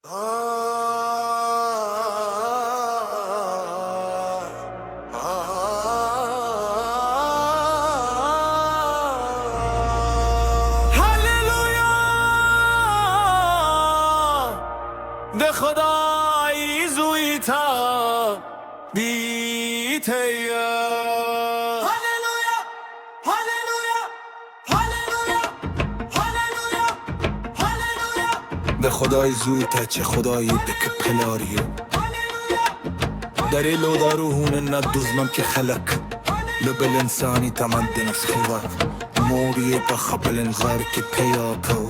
ده خدای زویتا بیته هللویا هللویا هللویا هللویا هللویا ده خدای زویتا چه خدایی بک پلاریو داری لو داروهون ندوزمم که خلق لبل انسانی تمدن از خیوات موریه بخبل انغار که پیاپو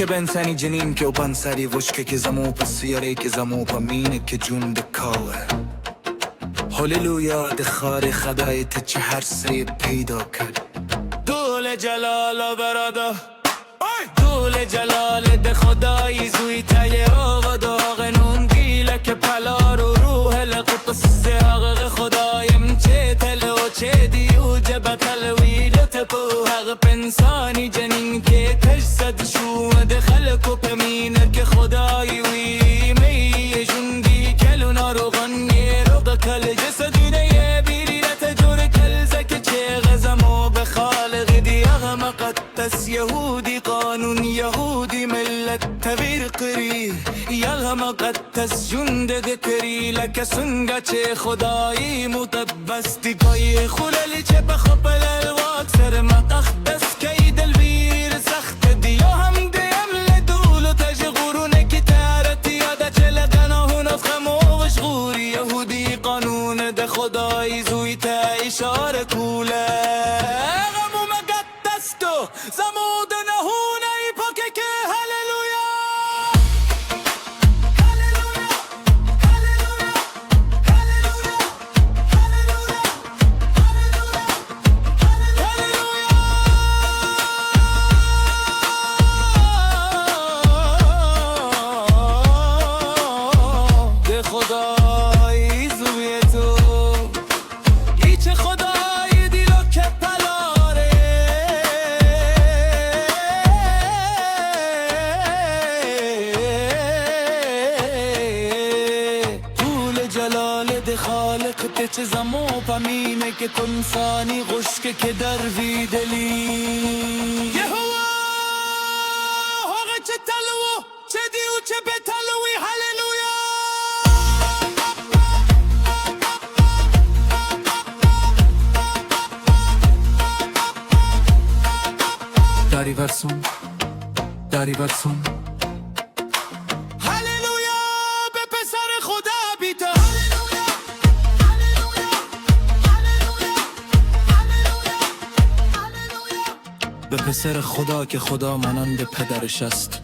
که بنسانی جنین که و بنساری وشکه که زمو پا سیاره که زمو پا مینه که جون دکاوه هللویا ده خار خدای تا چه هر سری پیدا کرد دول جلال برادا دول جلال ده خدای زوی تای آقا داغ نون گیله که پلار و روح لقطس زیاغ خدایم چه تل و چه دیو جب تلویل تپو حق پنسانی جنین که تجسد شومد خلق و پمینه که خدای وی میشون دی کلونا رو غنی رو کل جسدونه بیری رتجور کل زک چه غزم و بخالق دی اغم قدس یهودی قانون یهودی ملت تبیر قری یغم قدس جند دکری لک سنگا چه خدایی متبس دی پای خلل چه بخبل الواق سر مقدس که دلویر سخت دیا هم دیم لدول و تج غرونه که تارتی یاده چل قناهون افخم و وشغوری یهودی قانون ده خدای زوی تا اشاره کوله غمو مقدس تو زمود نهونه ای پاکه که هللویا خدای زوی تو ای چه خدای دیلو که پلاره طول جلال ده خالق ته چه زمو پمینه که تنسانی غشک که در ویدلی یهوه هاگه چه تلو چه دیو چه بتلوی هللویا داری ورسون داری ورسون هللویا به پسر خدا بیتا هللویا هللویا هللویا هللویا به پسر خدا که خدا مانند پدرش است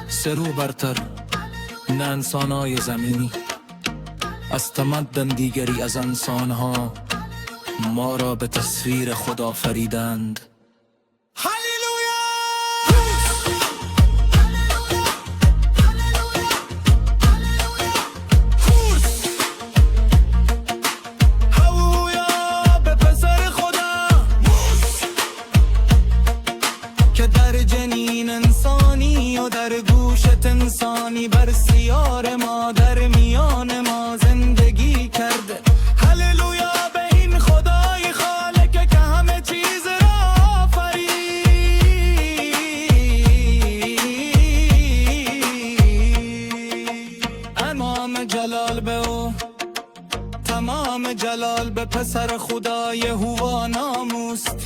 سرو برتر نه انسانای زمینی از تمدن دیگری از انسانها ما را به تصویر خدا فریدند که در جنین انسانی و در گوشت انسانی بر سیار ما در میان ما زندگی کرده هللویا به این خدای خالق که همه چیز را آفرید تمام جلال به او تمام جلال به پسر خدا یهوه ناموست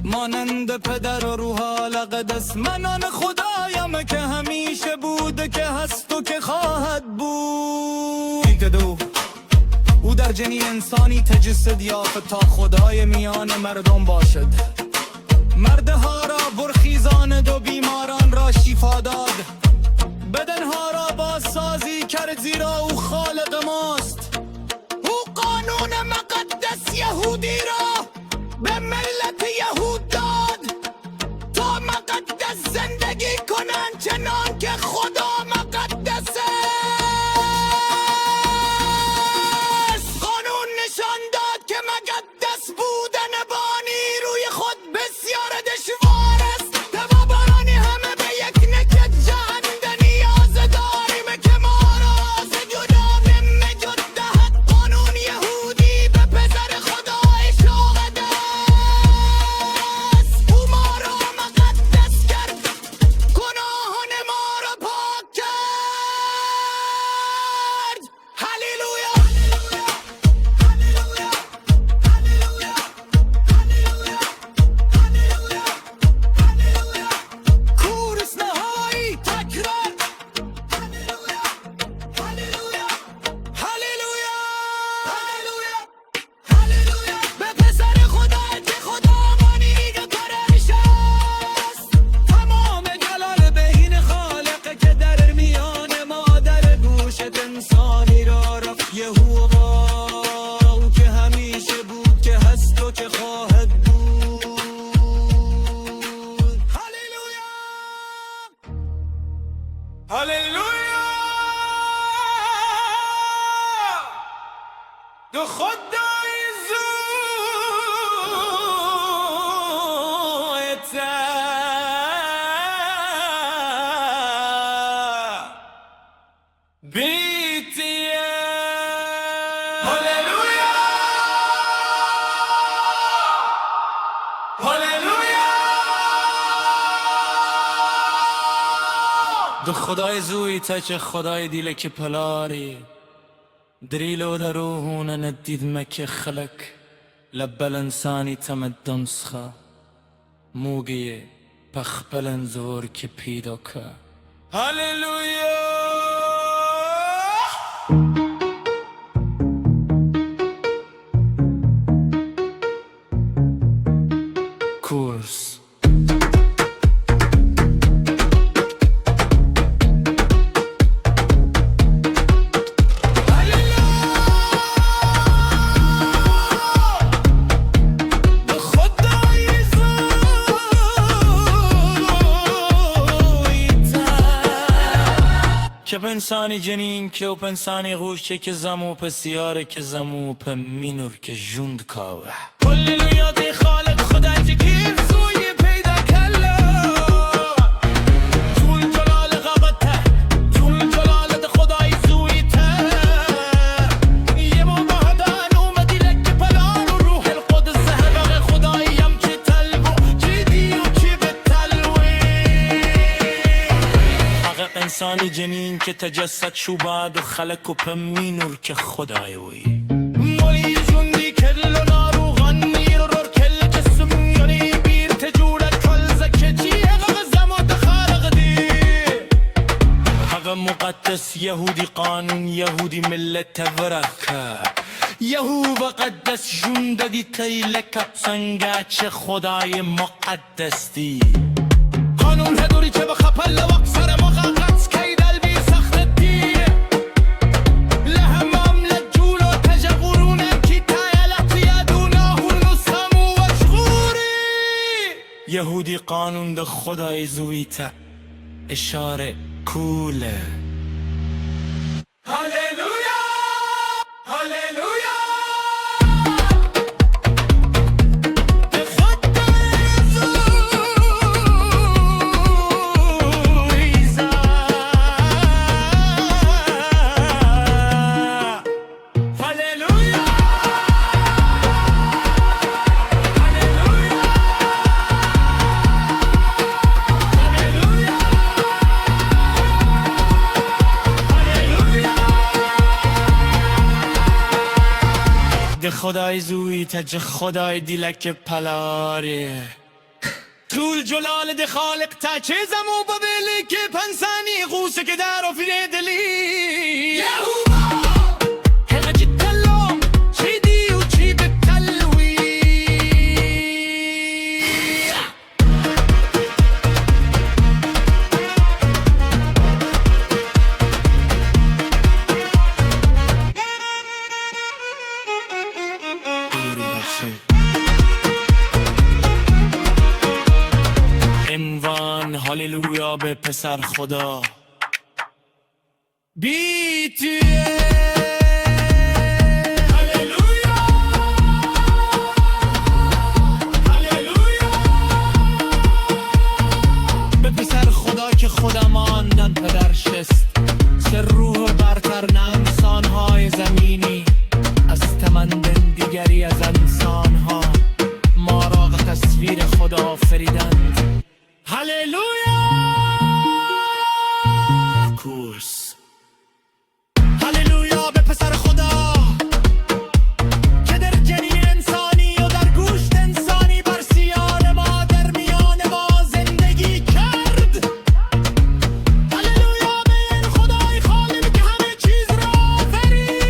مانند پدر و روح لقدس من آن خدایم که همیشه بود که هست و که خواهد بود او در جنین انسانی تجسد یافت تا خدای میان مردم باشد مردها را برخیزاند و بیماران را شفا داد بدنها را بازسازی کرد زیرا او خالق ماست او قانون مقدس دو خدای زوی تا چه خدای دیله که پلاری دریلو دروهون ندید مکه خلق لبل انسانی تمدن سخا موگیه پخپلن زور که پیدا که هللویا کورس که پنسانی جنین که و پنسانی غوشه که زمو پسیاره که زمو په مینور که جوند کاوه کل دنیا خالق خدا جگیر سوی پیدا کلا طول جلال غابته طول جلال خدای زوی ته یه بابا هدان اومدی لک پلان و روح القدس هبق خداییم که تلبو جدی و چی به تلوی حقق انسانی جنین که تجسد شو بعد و خلق و پمینور که خدای وی مولی جوندی کل و نارو غنیر رور کل جسم یعنی بیر تجولت کل زکه چی حقق زمات خارق دی حق مقدس یهودی قانون یهودی ملت ورکه یهو قدس جونده دی تی لکب سنگه چه خدای مقدس دی قانون هدوری چه بخپل وقت سر مقدس یهودی قانون ده خدای زویته اشاره کوله هللویا هللویا ده خدای زویته هللویا ده خدای زوی تج خدای دیلک پلاره طول جلال ده خالق تا چه زمو ببلی که پنسانی غوسه که در و فیده دلی حقا چی تلوم چی دی و چی به تلوی عنوان هاللویا به پسر خدا بیتیه هاللویا هاللویا به پسر خدا که خدا ماندن پدر شست چه روح برتر نه انسانهای زمینی از تمندن دیگری از انسانها ما را تصویر خدا آفریدند هللویا کورس هللویا به پسر خدا که در جنین انسانی و در گوشت انسانی بر سیان ما در میان ما زندگی کرد هللویا به این خدای خالق که همه چیز را آفرید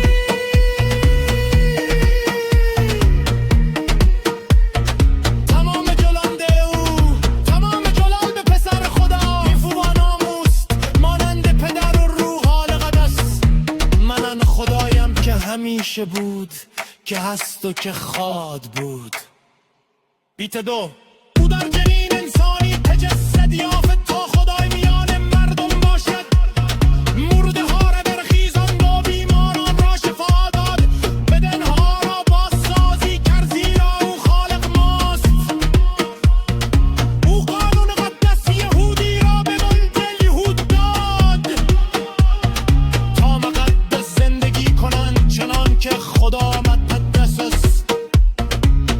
تمام جلال ده او تمام جلال به پسر خدا بیفو و ناموس مانند پدر و روح القدس منن خدایم که همیشه بود که هست و که خواد بود بیت دو او در جنین انسانی تجسد یافت تا خدای میان مردم باشد مرده ها را برخیزاند و بیماران را شفا داد بدنها را بازسازی کرد زیرا او خالق ماست او قانون قدس یهودی را به ملک یهود داد تا مقدس زندگی کنند چنان که خدا مقدس است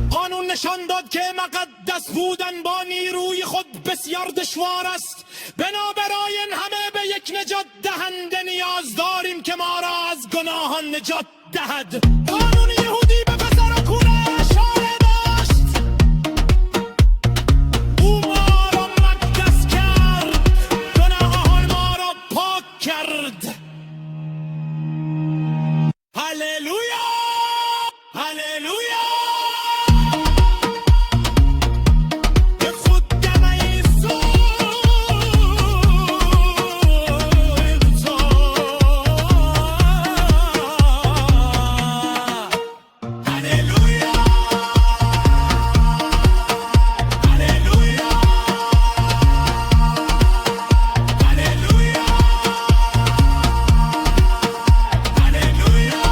قانون نشان داد که مقدس پس بودن با نیروی خود بسیار دشوار است، بنابراین همه به یک نجات دهنده نیاز داریم که ما را از گناهان نجات دهد. قانون یهودی به پسر و کوره اشاره داشت، او ما را مقدس کرد، گناهان ما را پاک کرد. هللویا هللویا. به خود دم عیسی هللویا هللویا هللویا هللویا.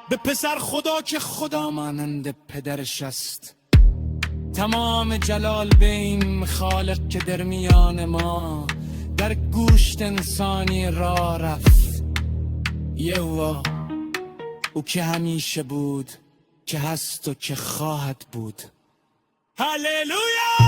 به پسر خدا که خدا مانند پدرش است، تمام جلال به این خالق که در میان ما در گوشت انسانی را رفت. یهوه، او که همیشه بود، که هست و که خواهد بود. هللویا.